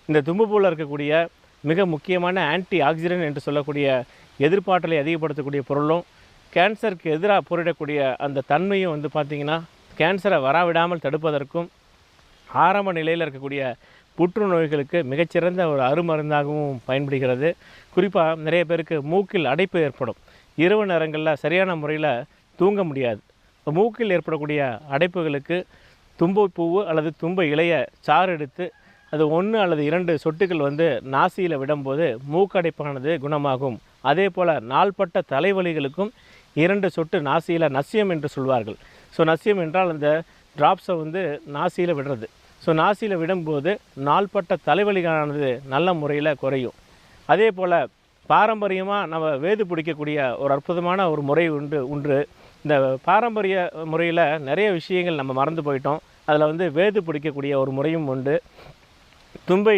இந்த தும்பப்பூவில் இருக்கக்கூடிய மிக முக்கியமான ஆன்டி ஆக்சிடென்ட் என்று சொல்லக்கூடிய எதிர்ப்பாற்றலை அதிகப்படுத்தக்கூடிய பொருளும் கேன்சருக்கு எதிராக போரிடக்கூடிய அந்த தன்மையும் வந்து பார்த்திங்கன்னா கேன்சரை வரவிடாமல் தடுப்பதற்கும் ஆரம்ப நிலையில் இருக்கக்கூடிய புற்றுநோய்களுக்கு மிகச்சிறந்த ஒரு அருமருந்தாகவும் பயன்படுகிறது. குறிப்பாக நிறைய பேருக்கு மூக்கில் அடைப்பு ஏற்படும். இரவு நேரங்களில் சரியான முறையில் தூங்க முடியாது. இப்போ மூக்கில் ஏற்படக்கூடிய அடைப்புகளுக்கு தும்பப்பூவு அல்லது தும்ப இலைய சாறு எடுத்து அது 1 அல்லது 2 சொட்டுகள் வந்து நாசியில் விடும்போது மூக்கடைப்பானது குணமாகும். அதே போல் நாள்பட்ட தலைவலிகளுக்கும் 2 சொட்டு நாசியில் நசியம் என்று சொல்வார்கள். ஸோ நசியம் என்றால் அந்த ட்ராப்ஸை வந்து நாசியில் விடுறது. ஸோ நாசியில் விடும்போது நாள்பட்ட தலைவலிகானது நல்ல முறையில் குறையும். அதே போல் பாரம்பரியமாக நம்ம வேது பிடிக்கக்கூடிய ஒரு அற்புதமான ஒரு முறை உண்டு. இந்த பாரம்பரிய முறையில் நிறைய விஷயங்கள் நம்ம மறந்து போயிட்டோம். அதில் வந்து வேது பிடிக்கக்கூடிய ஒரு முறையும் உண்டு. தும்பை